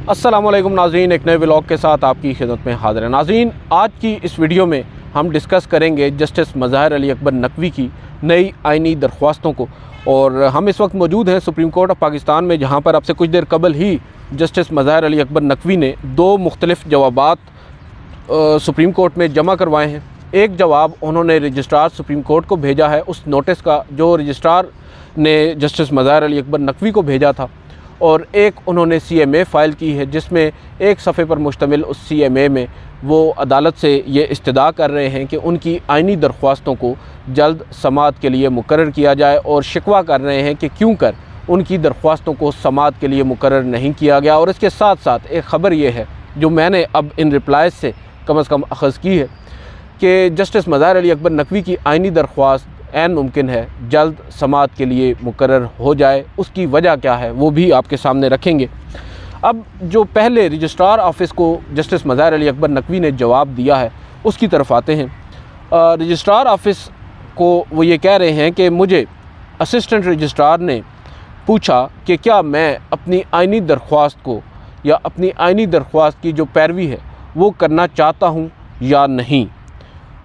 अस्सलामुअलैकुम नाज़रीन, एक नए व्लॉग के साथ आपकी खिदमत में हाज़िर है। नाज़रीन, आज की इस वीडियो में हम डिस्कस करेंगे जस्टिस मज़ाहिर अली अकबर नकवी की नई आइनी दरख्वास्तों को। और हम इस वक्त मौजूद हैं सुप्रीम कोर्ट ऑफ पाकिस्तान में, जहां पर आपसे कुछ देर कबल ही जस्टिस मज़ाहिर अली अकबर नकवी ने दो मुख्तलिफ जवाबात सुप्रीम कोर्ट में जमा करवाए हैं। एक जवाब उन्होंने रजिस्ट्रार सुप्रीम कोर्ट को भेजा है उस नोटिस का जो रजिस्ट्रार ने जस्टिस मज़ाहिर अली अकबर नकवी को भेजा था, और एक उन्होंने CMA फ़ाइल की है जिसमें एक सफ़े पर मुश्तमिल उस CMA में वो अदालत से ये इस्तदा कर रहे हैं कि उनकी आइनी दरख्वास्तों को जल्द समाअत के लिए मुकर्रर किया जाए, और शिकवा कर रहे हैं कि क्यों कर उनकी दरख्वास्तों को समाअत के लिए मुकर्रर नहीं किया गया। और इसके साथ साथ एक ख़बर ये है जो मैंने अब इन रिप्लाइज से कम अख़ज़ की है कि जस्टिस मज़ाहिर अली अकबर नकवी की आइनी दरख्वास्त ऐन मुमकिन है जल्द समाअत के लिए मुकर्रर हो जाए। उसकी वजह क्या है वो भी आपके सामने रखेंगे। अब जो पहले रजिस्ट्रार ऑफिस को जस्टिस मज़ाहिर अली अकबर नकवी ने जवाब दिया है उसकी तरफ आते हैं। रजिस्ट्रार ऑफिस को वो ये कह रहे हैं कि मुझे असिस्टेंट रजिस्ट्रार ने पूछा कि क्या मैं अपनी आइनी दरख्वास्त को या अपनी आइनी दरख्वास्त की जो पैरवी है वो करना चाहता हूँ या नहीं।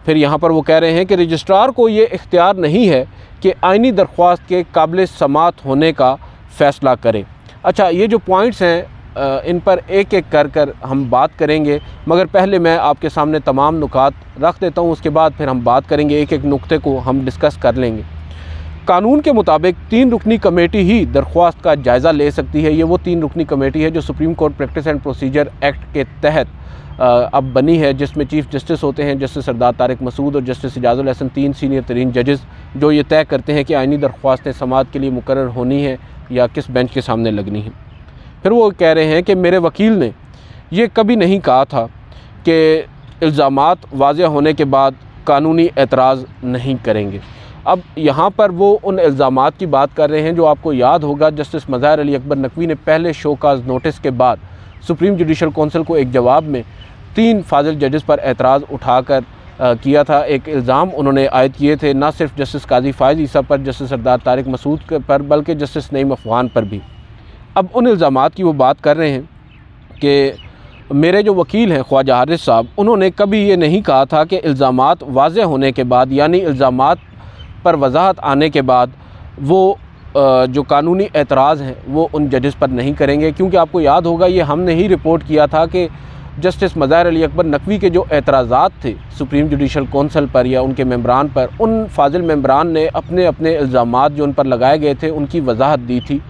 फिर यहाँ पर वो कह रहे हैं कि रजिस्ट्रार को ये इख्तियार नहीं है कि आइनी दरख्वास्त के काबिल समाअत होने का फ़ैसला करे। अच्छा, ये जो पॉइंट्स हैं इन पर एक एक कर हम बात करेंगे, मगर पहले मैं आपके सामने तमाम नुकात रख देता हूँ, उसके बाद फिर हम बात करेंगे, एक एक नुक्ते को हम डिस्कस कर लेंगे। कानून के मुताबिक 3 रुकनी कमेटी ही दरख्वास्त का जायज़ा ले सकती है। ये वो 3 रुकनी कमेटी है जो supreme court practice and procedure act के तहत अब बनी है, जिसमें चीफ़ जस्टिस होते हैं जस्टिस सरदार तारिक मसूद और जस्टिस इजाज़ुल हसन, 3 सीनियर तरीन जजेस जो ये तय करते हैं कि आइनी दरख्वास्तें समाअत के लिए मुकर्रर होनी है या किस बेंच के सामने लगनी है। फिर वो कह रहे हैं कि मेरे वकील ने ये कभी नहीं कहा था कि इल्ज़ामात वाज़ेह होने के बाद कानूनी एतराज़ नहीं करेंगे। अब यहाँ पर वो उन इल्ज़ामात की बात कर रहे हैं जो आपको याद होगा जस्टिस मज़ाहिर अली अकबर नकवी ने पहले शोकाज़ नोटिस के बाद सुप्रीम जुडिशल कौंसिल को एक जवाब में 3 फाजिल जजेस पर एतराज़ उठाकर किया था। एक इल्ज़ाम उन्होंने आयद किए थे ना सिर्फ जस्टिस काजी फ़ाइज़ ईसा पर, जस्टिस सरदार तारिक मसूद पर, बल्कि जस्टिस नईम अफ़गान पर भी। अब उन इल्ज़ामात की वो बात कर रहे हैं कि मेरे जो वकील हैं ख्वाजा हारिस साहब, उन्होंने कभी ये नहीं कहा था कि इल्ज़ामात वाज़ेह होने के बाद यानी इल्ज़ामात पर वजाहत आने के बाद वो जो कानूनी एतराज़ हैं वो उन जजेस पर नहीं करेंगे, क्योंकि आपको याद होगा ये हमने ही रिपोर्ट किया था कि जस्टिस मज़ाहिर अली अकबर नकवी के जो एतराज़ात थे सुप्रीम जुडिशल कौंसिल पर या उनके मेंबरान पर, उन फाजिल मेंबरान ने अपने अपने इल्ज़ामात जो उन पर लगाए गए थे उनकी वजाहत दी थी,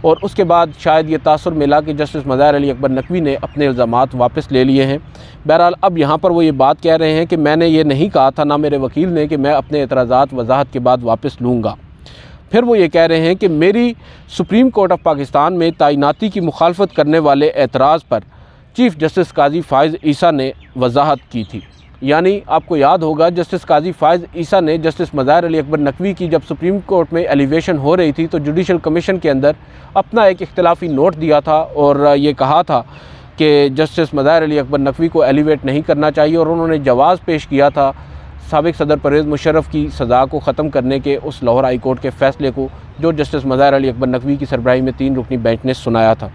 और उसके बाद शायद ये तासुर मिला कि जस्टिस मज़ाहिर अली अकबर नकवी ने अपने इल्ज़ामात वापस ले लिए हैं। बहरहाल अब यहाँ पर वो ये बात कह रहे हैं कि मैंने ये नहीं कहा था, ना मेरे वकील ने, कि मैं अपने एतराज़ात वजाहत के बाद वापस लूँगा। फिर वो ये कह रहे हैं कि मेरी सुप्रीम कोर्ट ऑफ पाकिस्तान में तैनाती की मुखालफत करने वाले एतराज़ पर चीफ़ जस्टिस काजी फ़ाइज़ ईसा ने वजाहत की थी। यानी आपको याद होगा जस्टिस काजी फ़ाइज़ ईसा ने जस्टिस मज़ाहिर अली अकबर नकवी की जब सुप्रीम कोर्ट में एलिवेशन हो रही थी तो जुडिशल कमीशन के अंदर अपना एक इख्तिलाफी नोट दिया था और ये कहा था कि जस्टिस मज़ाहिर अली अकबर नकवी को एलिवेट नहीं करना चाहिए, और उन्होंने जवाज़ पेश किया था साबिक़ सदर परवेज़ मुशर्रफ की सज़ा को ख़त्म करने के उस लाहौर हाई कोर्ट के फ़ैसले को जो जस्टिस मज़ाहिर अली अकबर नकवी की सरबराही में 3 रुकनी बेंच ने सुनाया था।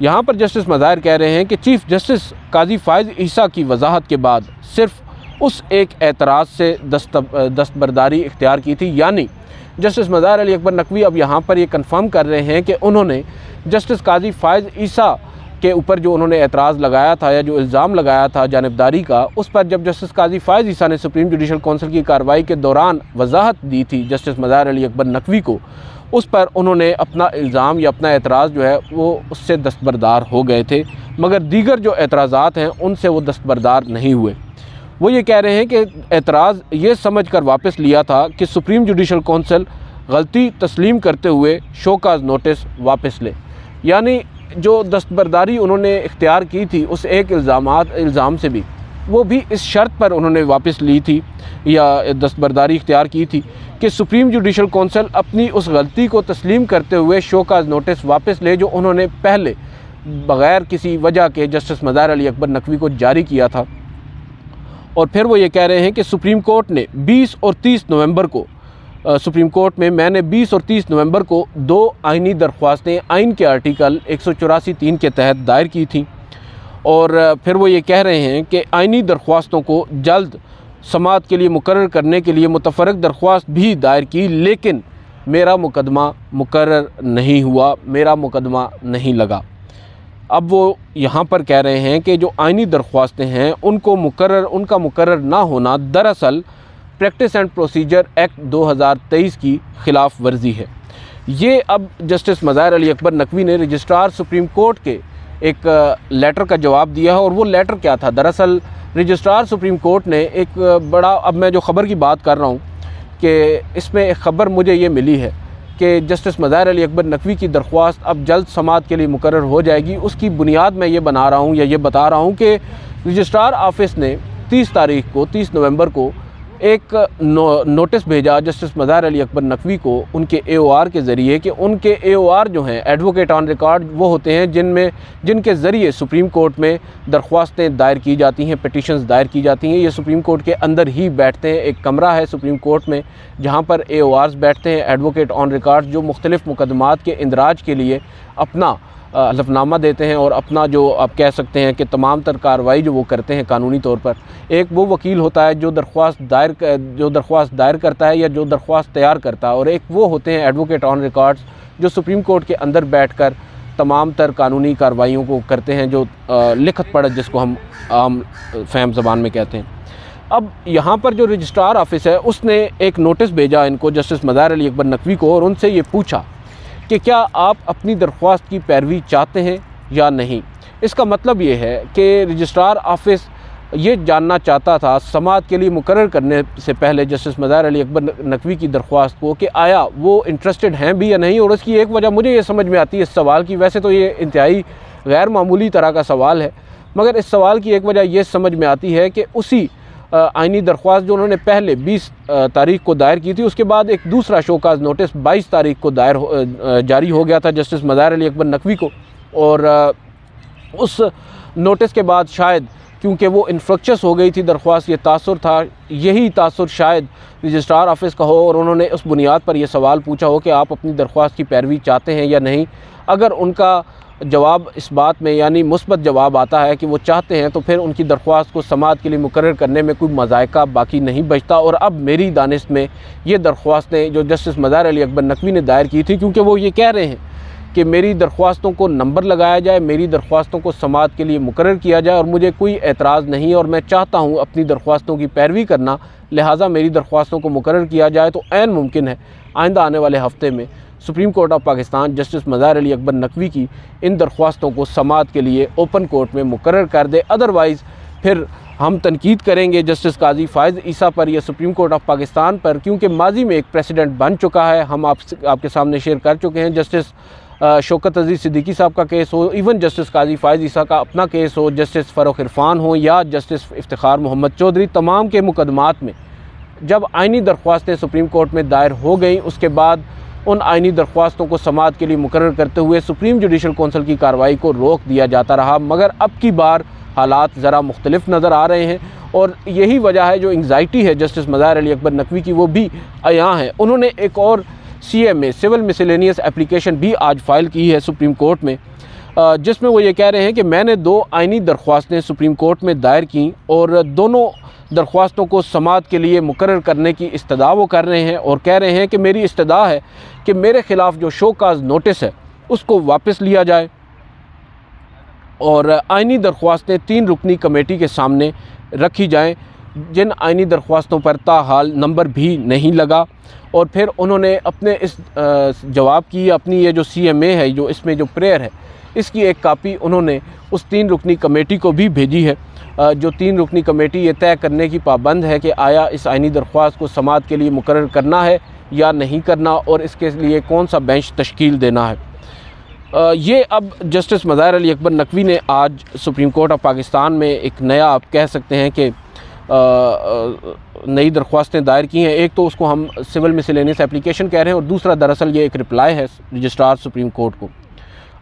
यहाँ पर जस्टिस मज़ाहिर कह रहे हैं कि चीफ़ जस्टिस काजी फ़ाइज़ ईसा की वजाहत के बाद सिर्फ उस एक एतराज़ से दस्तबरदारी इख्तियार की थी। यानी जस्टिस मज़ाहिर अली अकबर नकवी अब यहाँ पर ये कन्फर्म कर रहे हैं कि उन्होंने जस्टिस काजी फ़ाइज़ ईसा के ऊपर जो उन्होंने एतराज़ लगाया था या जो इल्ज़ाम लगाया था जानिबदारी का, उस पर जब जस्टिस काजी फ़ाइज़ ईसा ने सुप्रीम जुडिशल कौंसिल की कार्रवाई के दौरान वजाहत दी थी जस्टिस मज़ाहिर अली अकबर नकवी को, उस पर उन्होंने अपना इल्ज़ाम या अपना एतराज़ जो है वो उससे दस्तबरदार हो गए थे, मगर दीगर जो एतराज़ात हैं उनसे वो दस्तबरदार नहीं हुए। वो ये कह रहे हैं कि एतराज़ ये समझ कर वापस लिया था कि सुप्रीम जुडिशल कौंसिल गलती तस्लीम करते हुए शोकाज़ नोटिस वापस ले। यानी जो दस्तबरदारी उन्होंने इख्तियार की थी उस एक इल्ज़ाम से भी, वो भी इस शर्त पर उन्होंने वापस ली थी या दस्तबरदारी इख्तियार की थी कि सुप्रीम जुडिशल कौंसिल अपनी उस गलती को तस्लीम करते हुए शोकाज़ नोटिस वापस ले जो उन्होंने पहले बग़ैर किसी वजह के जस्टिस मज़ाहिर अली अकबर नकवी को जारी किया था। और फिर वो ये कह रहे हैं कि सुप्रीम कोर्ट ने 20 और 30 नवंबर को सुप्रीम कोर्ट में मैंने 20 और 30 नवंबर को 2 आइनी दरख्वास्तें आइन के आर्टिकल 184(3) के तहत दायर की थी। और फिर वो ये कह रहे हैं कि आइनी दरख्वास्तों को जल्द समाअत के लिए मुकर्रर करने के लिए मुतफर्रिक दरख्वास्त भी दायर की, लेकिन मेरा मुकदमा मुकर्रर नहीं हुआ, मेरा मुकदमा नहीं लगा। अब वो यहाँ पर कह रहे हैं कि जो आइनी दरख्वास्तें हैं उनका मुकर्रर ना होना दरअसल प्रैक्टिस एंड प्रोसीजर एक्ट 2023 की खिलाफ वर्जी है। ये अब जस्टिस मज़ाहिर अली अकबर नकवी ने रजिस्ट्रार सुप्रीम कोर्ट के एक लेटर का जवाब दिया है। और वो लेटर क्या था? दरअसल रजिस्ट्रार सुप्रीम कोर्ट ने एक बड़ा, अब मैं जो ख़बर की बात कर रहा हूँ कि इसमें एक ख़बर मुझे ये मिली है कि जस्टिस मज़ाहिर अली अकबर नकवी की दरख्वास्त अब जल्द समाअत के लिए मुकर्रर हो जाएगी। उसकी बुनियाद मैं ये बना रहा हूँ या ये बता रहा हूँ कि रजिस्ट्रार ऑफिस ने 30 नवंबर को एक नोटिस भेजा जस्टिस मज़ाहिर अली अकबर नकवी को उनके AOR के ज़रिए कि उनके AOR जो हैं एडवोकेट ऑन रिकॉर्ड वो होते हैं जिनके ज़रिए सुप्रीम कोर्ट में दरख्वास्तें दायर की जाती हैं, पिटिशन्स दायर की जाती हैं। ये सुप्रीम कोर्ट के अंदर ही बैठते हैं। एक कमरा है सुप्रीम कोर्ट में जहाँ पर AORs बैठते हैं, एडवोकेट ऑन रिकॉर्ड, जो मुख्तलिफ़ मुकदमात के इंदराज के लिए अपना हलफनामा देते हैं और अपना जो आप कह सकते हैं कि तमाम तर कार्रवाई जो वो करते हैं कानूनी तौर पर। एक वो वकील होता है जो दरख्वास्त दायर करता है या जो दरख्वास्त तैयार करता है, और एक वो होते हैं एडवोकेट ऑन रिकॉर्ड्स जो सुप्रीम कोर्ट के अंदर बैठकर तमाम तर कानूनी कार्रवाइयों को करते हैं, जो लिखत पढ़त जिसको हम आम फहम ज़बान में कहते हैं। अब यहाँ पर जो रजिस्ट्रार ऑफिस है उसने एक नोटिस भेजा इनको, जस्टिस मज़ाहिर अली अकबर नकवी को, और उनसे ये पूछा कि क्या आप अपनी दरख्वास्त की पैरवी चाहते हैं या नहीं। इसका मतलब ये है कि रजिस्ट्रार ऑफिस ये जानना चाहता था समाअत के लिए मुकर्रर करने से पहले जस्टिस मज़ाहिर अली अकबर नकवी की दरख्वास्त को कि आया वो इंटरेस्टेड हैं भी या नहीं। और उसकी एक वजह मुझे ये समझ में आती है इस सवाल की, वैसे तो ये इंतहाई गैर मामूली तरह का सवाल है, मगर इस सवाल की एक वजह ये समझ में आती है कि उसी आइनी दरख्वास्त जो उन्होंने पहले 20 तारीख को दायर की थी, उसके बाद एक दूसरा शोकाज नोटिस 22 तारीख को जारी हो गया था जस्टिस मज़ाहिर अली अकबर नकवी को। और उस नोटिस के बाद शायद क्योंकि वो इन्फ्रक्शस हो गई थी दरख्वास्त, ये तासुर था, यही तासुर शायद रजिस्ट्रार ऑफिस का हो और उन्होंने उस बुनियाद पर यह सवाल पूछा हो कि आप अपनी दरख्वास्त की पैरवी चाहते हैं या नहीं। अगर उनका जवाब इस बात में यानी मुस्बत जवाब आता है कि वो चाहते हैं, तो फिर उनकी दरख्वास्त को समाअत के लिए मुकर्रर करने में कोई मज़ायका बाकी नहीं बचता। और अब मेरी दानिश में ये दरख्वास्तें जो जस्टिस मज़ाहिर अली अकबर नकवी ने दायर की थी, क्योंकि वो ये कह रहे हैं कि मेरी दरख्वास्तों को नंबर लगाया जाए, मेरी दरख्वास्तों को समाअत के लिए मुकर्रर किया जाए, और मुझे कोई एतराज़ नहीं और मैं चाहता हूँ अपनी दरख्वास्तों की पैरवी करना, लिहाजा मेरी दरख्वास्तों को मुकर्रर किया जाए, तो ऐन मुमकिन है आइंदा आने वाले हफ़्ते में supreme court of Pakistan justice Mazahir Ali Akbar Naqvi की इन दरख्वास्तों को समाअत के लिए ओपन कोर्ट में मुकर्रर कर दे। अदरवाइज़ फिर हम तनकीद करेंगे जस्टिस काजी फ़ाइज़ ईसा पर या सुप्रीम कोर्ट ऑफ पाकिस्तान पर, क्योंकि माजी में एक प्रेसिडेंट बन चुका है। हम आपके सामने शेयर कर चुके हैं, जस्टिस शौकत अज़ीज़ सिद्दीकी साहब का केस हो, इवन जस्टिस काजी फ़ाइज़ ईसा का अपना केस हो, जस्टिस फ़ारूक इरफान हो या जस्टिस इफ्तिखार मोहम्मद चौधरी, तमाम के मुकदमात में जब आइनी दरख्वास्तें सुप्रीम कोर्ट में दायर हो गई, उसके बाद उन आइनी दरख्वास्तों को समाअत के लिए मुकर्रर करते हुए सुप्रीम जुडिशल कौंसिल की कार्रवाई को रोक दिया जाता रहा। मगर अब की बार हालात ज़रा मुख्तलिफ नज़र आ रहे हैं और यही वजह है, जो एंग्जाइटी है जस्टिस मज़ाहिर अली अकबर नकवी की वो भी अयां है। उन्होंने एक और CMA सिविल मिसलेनियस एप्लीकेशन भी आज फ़ाइल की है सुप्रीम कोर्ट में, जिसमें वो ये कह रहे हैं कि मैंने 2 आइनी दरख्वास्तें सुप्रीम कोर्ट में दायर की और दोनों दरख्वास्तों को समाअत के लिए मुकर्रर करने की इस्तदा वो कर रहे हैं और कह रहे हैं कि मेरी इस्तदा है कि मेरे ख़िलाफ़ जो शोकाज नोटिस है उसको वापस लिया जाए और आइनी दरख्वास्तें 3 रुकनी कमेटी के सामने रखी जाएं, जिन आइनी दरख्वास्तों पर ताहाल नंबर भी नहीं लगा। और फिर उन्होंने अपने इस जवाब की अपनी ये जो CMA है, जो इसमें जो प्रेयर है, इसकी एक कापी उन्होंने उस 3 रुकनी कमेटी को भी भेजी है। जो 3 रुकनी कमेटी ये तय करने की पाबंद है कि आया इस आइनी दरख्वास्त को समाअत के लिए मुकर्रर करना है या नहीं करना और इसके लिए कौन सा बेंच तश्कील देना है। ये अब जस्टिस मज़ाहिर अली अकबर नकवी ने आज सुप्रीम कोर्ट ऑफ पाकिस्तान में एक नया आप कह सकते हैं कि नई दरख्वास्तें दायर की हैं। एक तो उसको हम सिविल मिसलेनियस एप्लीकेशन कह रहे हैं और दूसरा दरअसल ये एक रिप्लाई है रजिस्ट्रार सुप्रीम कोर्ट को।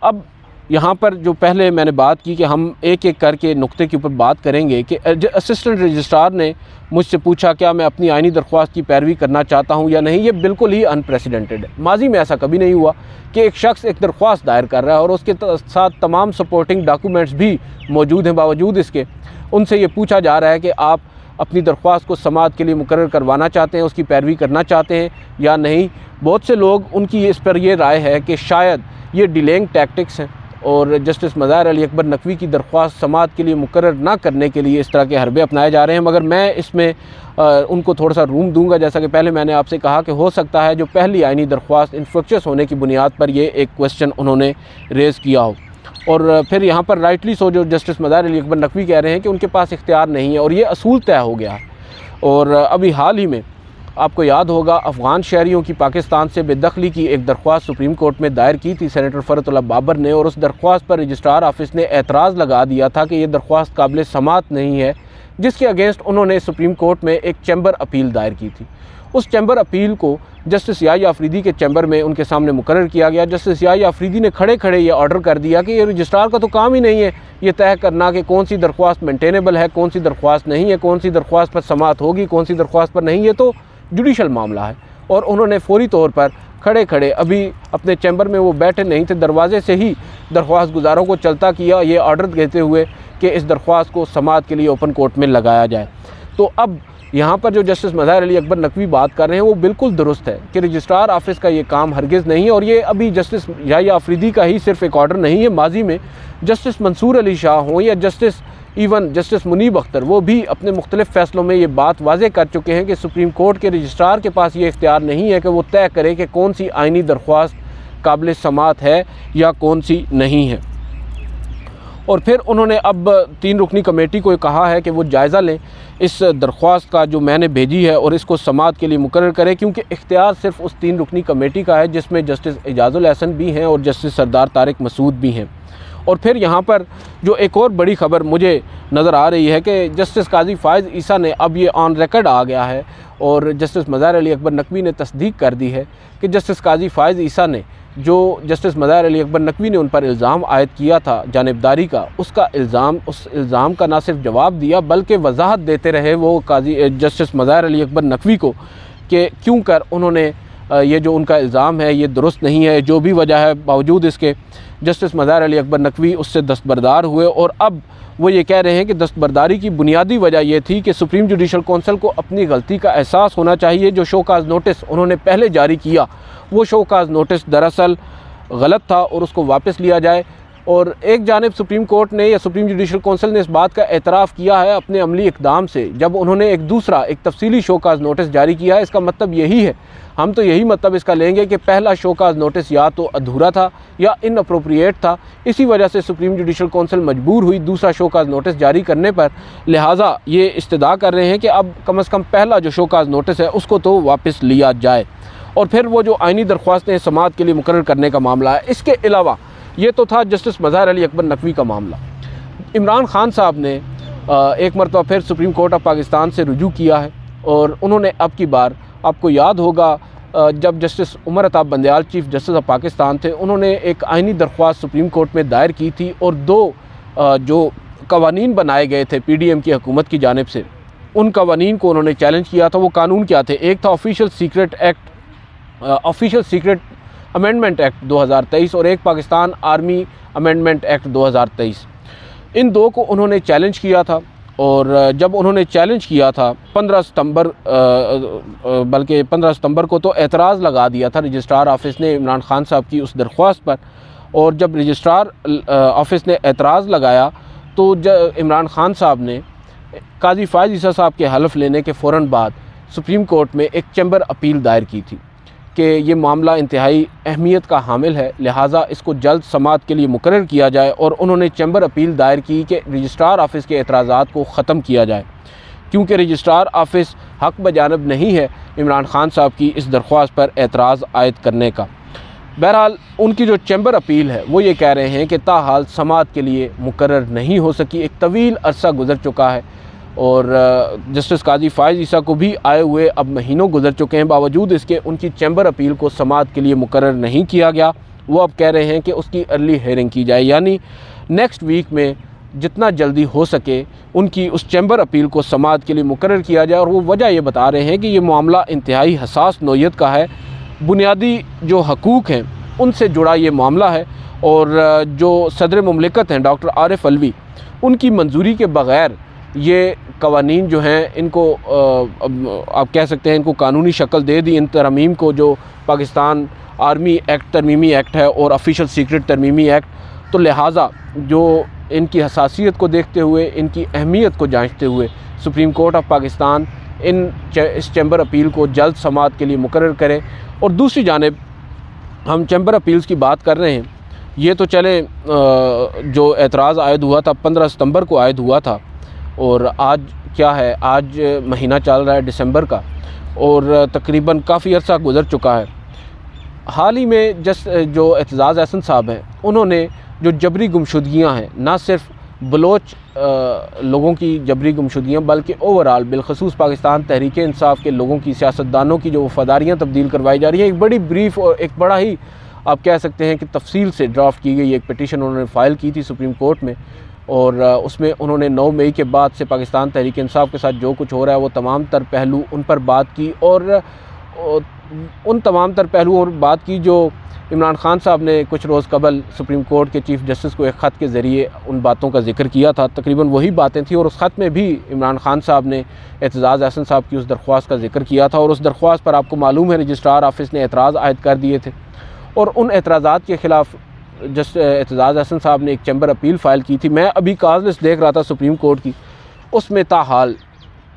अब यहाँ पर जो पहले मैंने बात की कि हम एक एक करके नुक्ते के ऊपर बात करेंगे कि असिस्टेंट रजिस्ट्रार ने मुझसे पूछा क्या मैं अपनी आइनी दरख्वास्त की पैरवी करना चाहता हूँ या नहीं। ये बिल्कुल ही अनप्रेसिडेंटेड है। माजी में ऐसा कभी नहीं हुआ कि एक शख्स एक दरख्वास्त दायर कर रहा है और उसके साथ तमाम सपोर्टिंग डॉक्यूमेंट्स भी मौजूद हैं, बावजूद इसके उनसे ये पूछा जा रहा है कि आप अपनी दरख्वास्त को समाअत के लिए मुकर्रर करवाना चाहते हैं, उसकी पैरवी करना चाहते हैं या नहीं। बहुत से लोग उनकी इस पर यह राय है कि शायद ये डिलेइंग टैक्टिक्स हैं और जस्टिस मज़ाहिर अली अकबर नकवी की दरख्वास्त समाअत के लिए मुकर्रर ना करने के लिए इस तरह के हरबे अपनाए जा रहे हैं। मगर मैं इसमें उनको थोड़ा सा रूम दूंगा। जैसा कि पहले मैंने आपसे कहा कि हो सकता है जो पहली आइनी दरख्वास्त इन्फ्रुक्चुअस होने की बुनियाद पर ये एक क्वेश्चन उन्होंने रेज़ किया हो और फिर यहाँ पर राइटली सो जो जस्टिस मज़ाहिर अली अकबर नकवी कह रहे हैं कि उनके पास इख्तियार नहीं है और ये असूल तय हो गया है। और अभी हाल ही में आपको याद होगा अफ़गान शहरियों की पाकिस्तान से बेदखली की एक दरख्वास्त सुप्रीम कोर्ट में दायर की थी सेनेटर फ़रतुल्लाह बाबर ने, और उस दरख्वास्त पर रजिस्ट्रार ऑफिस ने एतराज़ लगा दिया था कि ये दरख्वास्त काबिल समाअत नहीं है, जिसके अगेंस्ट उन्होंने सुप्रीम कोर्ट में एक चैम्बर अपील दायर की थी। उस चैम्बर अपील को जस्टिस याह्या अफरीदी के चैम्बर में उनके सामने मुकर्रर किया गया। जस्टिस याह्या अफरीदी ने खड़े खड़े ये ऑर्डर कर दिया कि ये रजिस्ट्रार का तो काम ही नहीं है ये तय करना कि कौन सी दरख्वास्त मेंटेनेबल है, कौन सी दरख्वास्त नहीं है, कौन सी दरख्वास्त पर समाअत होगी, कौन सी दरख्वास्त पर नहीं, ये तो जुडिशल मामला है। और उन्होंने फौरी तौर पर खड़े खड़े अभी अपने चैम्बर में वो बैठे नहीं थे, दरवाजे से ही दरख्वास्त गुजारों को चलता किया ये ऑर्डर देते हुए कि इस दरख्वास्त को समाअत के लिए ओपन कोर्ट में लगाया जाए। तो अब यहाँ पर जो जस्टिस मज़ाहिर अली अकबर नकवी बात कर रहे हैं वो बिल्कुल दुरुस्त है कि रजिस्ट्रार ऑफिस का ये काम हरगिज़ नहीं है। और ये अभी जस्टिस याह्या अफरीदी का ही सिर्फ एक ऑर्डर नहीं है, माजी में जस्टिस मंसूर अली शाह हों या जस्टिस मुनीब अख्तर, वो भी अपने मुख्तलिफ़ फ़ैसलों में ये बात वाज़े कर चुके हैं कि सुप्रीम कोर्ट के रजिस्ट्रार के पास ये इख्तियार नहीं है कि वो तय करे कि कौन सी आइनी दरख्वास्त काबिल समाअत है या कौन सी नहीं है। और फिर उन्होंने अब 3 रुकनी कमेटी को कहा है कि वो जायज़ा लें इस दरख्वास्त का जो मैंने भेजी है और इसको समाअत के लिए मुकर्रर करें, क्योंकि इख्तियार सिर्फ उस 3 रुकनी कमेटी का है जिसमें जस्टिस एजाजुल एहसन भी हैं और जस्टिस सरदार तारिक मसूद भी हैं। और फिर यहाँ पर जो एक और बड़ी ख़बर मुझे नज़र आ रही है कि जस्टिस काजी फ़ाइज़ ईसा ने अब ये ऑन रिकॉर्ड आ गया है और जस्टिस मज़ाहिर अली अकबर नकवी ने तस्दीक कर दी है कि जस्टिस काजी फ़ाइज़ ईसा ने जो जस्टिस मज़ाहिर अली अकबर नकवी ने उन पर इल्ज़ाम आयद किया था जानिबदारी का, उस इल्ज़ाम का ना सिर्फ जवाब दिया बल्कि वजाहत देते रहे वो काजी जस्टिस मज़ाहिर अली अकबर नकवी को कि क्यों कर उन्होंने ये जो उनका इल्ज़ाम है ये दुरुस्त नहीं है, जो भी वजह है बावजूद इसके जस्टिस मज़ाहिर अली अकबर नकवी उससे दस्तबरदार हुए। और अब वो ये कह रहे हैं कि दस्तबरदारी की बुनियादी वजह यह थी कि सुप्रीम जुडिशल कौंसिल को अपनी गलती का एहसास होना चाहिए। जो शोकाज़ नोटिस उन्होंने पहले जारी किया वो शोकाज़ नोटिस दरअसल गलत था और उसको वापस लिया जाए। और एक जानिब सुप्रीम कोर्ट ने या सुप्रीम जुडिशल कौंसिल ने इस बात का एतराफ़ किया है अपने अमली इक़दाम से जब उन्होंने एक तफसीली शोकाज़ नोटिस जारी किया है। इसका मतलब यही है, हम तो यही मतलब इसका लेंगे कि पहला शोकाज़ नोटिस या तो अधूरा था या इनअप्रोप्रिएट था, इसी वजह से सुप्रीम जुडिशल कौंसिल मजबूर हुई दूसरा शोकाज़ नोटिस जारी करने पर। लिहाजा ये इस्तदा कर रहे हैं कि अब कम से कम पहला जो शोकाज़ नोटिस है उसको तो वापस लिया जाए। और फिर वो जो आइनी दरख्वास्तें समाअत के लिए मुकर्रर करने का मामला है, इसके अलावा ये तो था जस्टिस मज़ाहिर अली अकबर नकवी का मामला। इमरान खान साहब ने एक मरतबा फिर सुप्रीम कोर्ट ऑफ पाकिस्तान से रुजू किया है और उन्होंने अब की बार, आपको याद होगा जब justice Umar Ata Bandial chief justice of Pakistan थे, उन्होंने एक आइनी दरख्वास्त सुप्रीम कोर्ट में दायर की थी और 2 जो कवानीन बनाए गए थे PDM की हुकूमत की जानिब से, उन कवानीन को उन्होंने चैलेंज किया था। वो कानून क्या थे? एक था ऑफिशियल सीक्रेट अमेंडमेंट एक्ट 2023 और एक पाकिस्तान आर्मी अमेंडमेंट एक्ट 2023। इन 2 को उन्होंने चैलेंज किया था और जब उन्होंने चैलेंज किया था 15 सितंबर को तो एतराज़ लगा दिया था रजिस्ट्रार ऑफिस ने इमरान खान साहब की उस दरख्वास्त पर। और जब रजिस्ट्रार ऑफिस ने एतराज़ लगाया तो इमरान खान साहब ने काजी फ़ाइज़ ईसा साहब के हलफ लेने के फ़ौरन बाद सुप्रीम कोर्ट में एक चैम्बर अपील दायर की थी कि ये मामला इंतहाई अहमियत का हामिल है, लिहाजा इसको जल्द समाअत के लिए मुकर्रर किया जाए। और उन्होंने चैम्बर अपील दायर की कि रजिस्ट्रार ऑफिस के एतराज़ात को ख़त्म किया जाए, क्योंकि रजिस्ट्रार ऑफिस हक़ बजानब नहीं है इमरान खान साहब की इस दरख्वास्त पर एतराज़ आयद करने का। बहरहाल उनकी जो चैम्बर अपील है वो ये कह रहे हैं कि ताहाल समाअत के लिए मुकर्रर नहीं हो सकी। एक तवील अरसा गुज़र चुका है और जस्टिस काजी फ़ाइज़ ईसा को भी आए हुए अब महीनों गुजर चुके हैं, बावजूद इसके उनकी चैम्बर अपील को समाअत के लिए मुकर्रर नहीं किया गया। वो अब कह रहे हैं कि उसकी अर्ली हेयरिंग की जाए, यानी नेक्स्ट वीक में जितना जल्दी हो सके उनकी उस चैम्बर अपील को समाअत के लिए मुकर्रर किया जाए। और वो वजह ये बता रहे हैं कि ये मामला इंतहाई हसास नौइयत का है, बुनियादी जो हकूक़ हैं उनसे जुड़ा ये मामला है, और जो सदर मुमलिकत हैं डॉक्टर आरिफ अलवी, उनकी मंजूरी के बग़ैर ये कवानीन जो हैं इनको आप कह सकते हैं इनको कानूनी शक्ल दे दी इन तरमीम को, जो पाकिस्तान आर्मी एक्ट तरमीमी एक्ट है और ऑफिशियल सीक्रेट तरमीमी एक्ट। तो लिहाजा जो इनकी हसासियत को देखते हुए, इनकी अहमियत को जांचते हुए सुप्रीम कोर्ट ऑफ पाकिस्तान इस चैम्बर अपील को जल्द समाअत के लिए मुकर्रर करे। और दूसरी जानिब हम चैम्बर अपील्स की बात कर रहे हैं, ये तो चले जो एतराज़ आयद हुआ था 15 सितंबर को आयद हुआ था, और आज क्या है, आज महीना चल रहा है दिसंबर का, और तकरीबन काफ़ी अर्सा गुज़र चुका है। हाल ही में जो एतजाज़ एहसन साहब हैं, उन्होंने जो जबरी गुमशुदगियाँ हैं, ना सिर्फ बलोच लोगों की जबरी गुमशुदगियाँ बल्कि ओवरऑल बिलखसूस पाकिस्तान तहरीक इंसाफ के लोगों की, सियासतदानों की जो वफ़ादारियाँ तब्दील करवाई जा रही हैं, एक बड़ी ब्रीफ और एक बड़ा ही आप कह सकते हैं कि तफसील से ड्राफ्ट की गई एक पिटीशन उन्होंने फ़ाइल की थी सुप्रीम कोर्ट में। और उसमें उन्होंने 9 मई के बाद से पाकिस्तान तहरीक इंसाफ के साथ जो कुछ हो रहा है वो तमाम तर पहलू उन पर बात की, और उन तमाम तर पहलुओं पर बात की जो इमरान खान साहब ने कुछ रोज़ कबल सुप्रीम कोर्ट के चीफ़ जस्टिस को एक ख़त के ज़रिए उन बातों का जिक्र किया था। तकरीबन वही बातें थी, और उस ख़त में भी इमरान खान साहब ने एतजाज़ एहसन साहब की उस दरख्वास्त का जिक्र किया था, और उस दरख्वास्त पर आपको मालूम है रजिस्ट्रार ऑफिस ने एतराज़ आयद कर दिए थे। और उन एतराज़ात के ख़िलाफ़ एतजाज़ एहसन साहब ने एक चैम्बर अपील फ़ाइल की थी। मैं अभी काज लिस्ट देख रहा था सुप्रीम कोर्ट की, उसमें ताहाल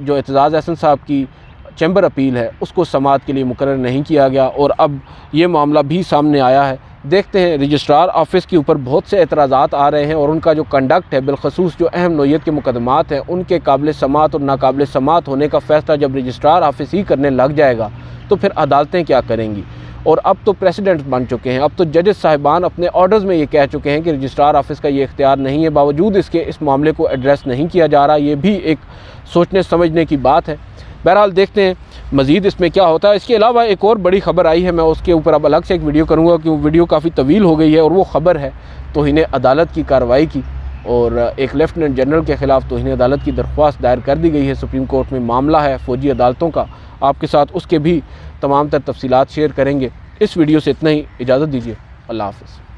जो एतजाज़ एहसन साहब की चैम्बर अपील है उसको समाअत के लिए मुकर्रर नहीं किया गया, और अब ये मामला भी सामने आया है। देखते हैं, रजिस्ट्रार ऑफिस के ऊपर बहुत से एतराज़ात आ रहे हैं, और उनका जो कंडक्ट है बिलखसूस जो अहम नौइयत के मुकदमात हैं उनके काबिल समाअत और नाकाबिल समाअत होने का फ़ैसला जब रजिस्ट्रार ऑफिस ही करने लग जाएगा तो फिर अदालतें क्या करेंगी। और अब तो प्रेसिडेंट बन चुके हैं, अब तो जजेस साहिबान अपने ऑर्डर्स में ये कह चुके हैं कि रजिस्ट्रार ऑफिस का ये इख्तियार नहीं है, बावजूद इसके इस मामले को एड्रेस नहीं किया जा रहा। ये भी एक सोचने समझने की बात है। बहरहाल देखते हैं मज़ीद इसमें क्या होता है। इसके अलावा एक और बड़ी ख़बर आई है, मैं उसके ऊपर अब अलग से एक वीडियो करूँगा क्योंकि वीडियो काफ़ी तवील हो गई है, और वो ख़बर है तौहीन अदालत की कार्रवाई की, और एक लेफ्टिनेंट जनरल के ख़िलाफ़ तौहीन अदालत की दरख्वास्त दायर कर दी गई है सुप्रीम कोर्ट में। मामला है फ़ौजी अदालतों का। आपके साथ उसके भी तमाम तर तफसीलात शेयर करेंगे। इस वीडियो से इतना ही, इजाज़त दीजिए, अल्लाह हाफ़िज़।